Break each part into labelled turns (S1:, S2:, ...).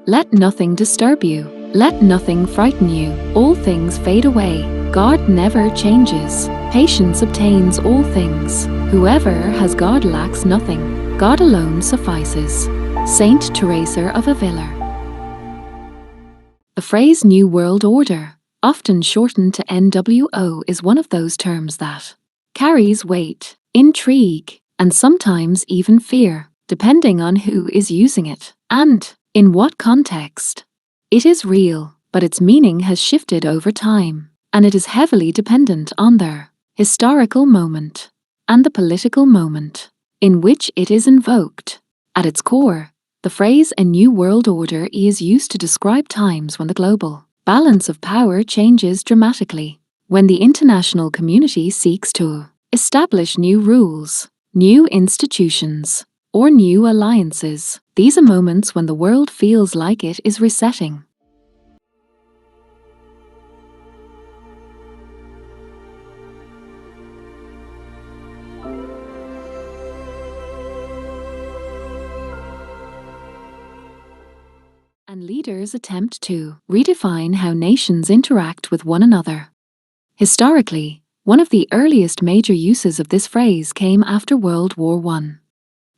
S1: Let nothing disturb you. Let nothing frighten you. All things fade away. God never changes. Patience obtains all things. Whoever has God lacks nothing. God alone suffices. Saint Teresa of Avila. The phrase New World Order, often shortened to NWO, is one of those terms that carries weight, intrigue, and sometimes even fear, depending on who is using it and in what context. It is real, but its meaning has shifted over time, and it is heavily dependent on their historical moment and the political moment in which it is invoked. At its core, the phrase "a new world order" is used to describe times when the global balance of power changes dramatically, when the international community seeks to establish new rules, new institutions, or new alliances. These are moments when the world feels like it is resetting. And leaders attempt to redefine how nations interact with one another. Historically, one of the earliest major uses of this phrase came after World War I.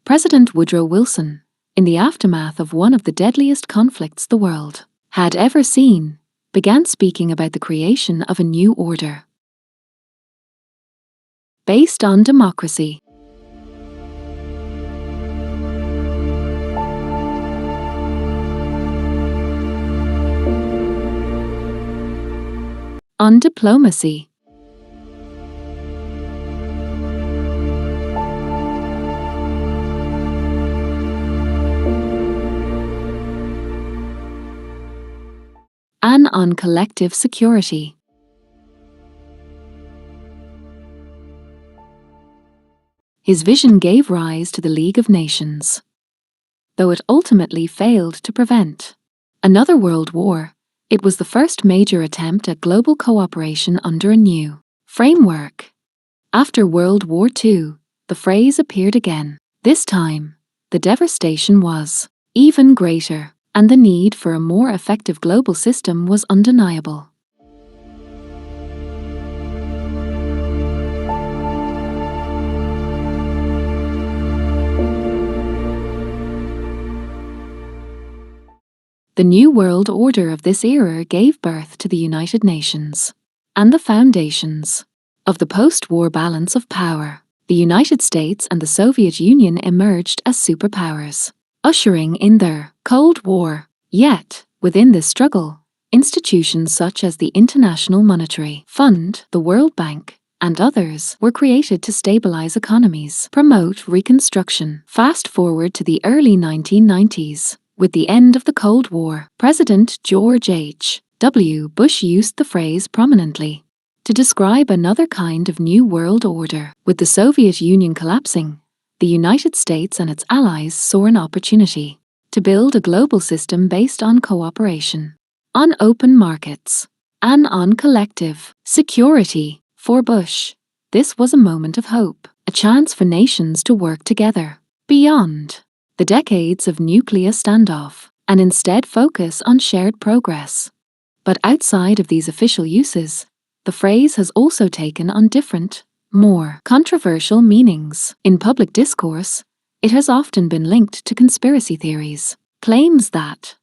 S1: President Woodrow Wilson, in the aftermath of one of the deadliest conflicts the world had ever seen, began speaking about the creation of a new order based on democracy, on diplomacy, and on collective security. His vision gave rise to the League of Nations. Though it ultimately failed to prevent another world war, it was the first major attempt at global cooperation under a new framework. After World War II, the phrase appeared again. This time, the devastation was even greater, and the need for a more effective global system was undeniable. The New World Order of this era gave birth to the United Nations and the foundations of the post-war balance of power. The United States and the Soviet Union emerged as superpowers, ushering in their Cold War. Yet, within this struggle, institutions such as the International Monetary Fund, the World Bank, and others were created to stabilize economies, promote reconstruction. Fast forward to the early 1990s. With the end of the Cold War, President George H.W. Bush used the phrase prominently to describe another kind of new world order. With the Soviet Union collapsing, the United States and its allies saw an opportunity to build a global system based on cooperation, on open markets, and on collective security. For Bush, this was a moment of hope, a chance for nations to work together beyond the decades of nuclear standoff, and instead focus on shared progress. But outside of these official uses, the phrase has also taken on different, more controversial meanings. In public discourse, it has often been linked to conspiracy theories, claims that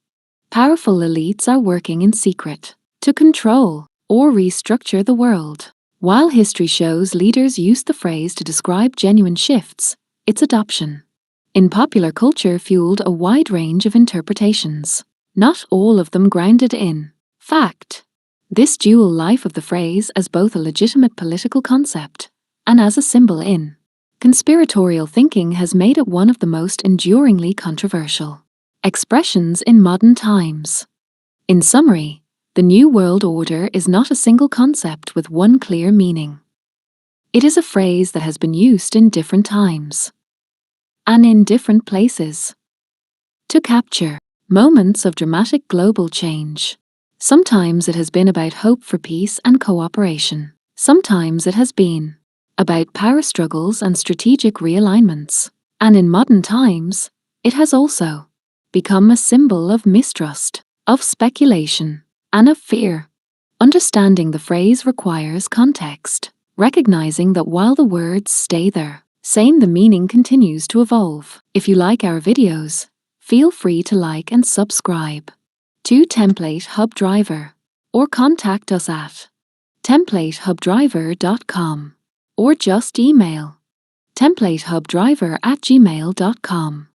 S1: powerful elites are working in secret to control or restructure the world. While history shows leaders used the phrase to describe genuine shifts, its adoption in popular culture fueled a wide range of interpretations, not all of them grounded in fact. This dual life of the phrase as both a legitimate political concept and as a symbol in conspiratorial thinking has made it one of the most enduringly controversial expressions in modern times. In summary, the New World Order is not a single concept with one clear meaning. It is a phrase that has been used in different times and in different places to capture moments of dramatic global change. Sometimes it has been about hope for peace and cooperation. Sometimes it has been about power struggles and strategic realignments. And in modern times, it has also become a symbol of mistrust, of speculation, and of fear. Understanding the phrase requires context, recognizing that while the words stay there, same the meaning continues to evolve. If you like our videos, feel free to like and subscribe to Template Hub Driver, or contact us at templatehubdriver.com, or just email templatehubdriver@gmail.com.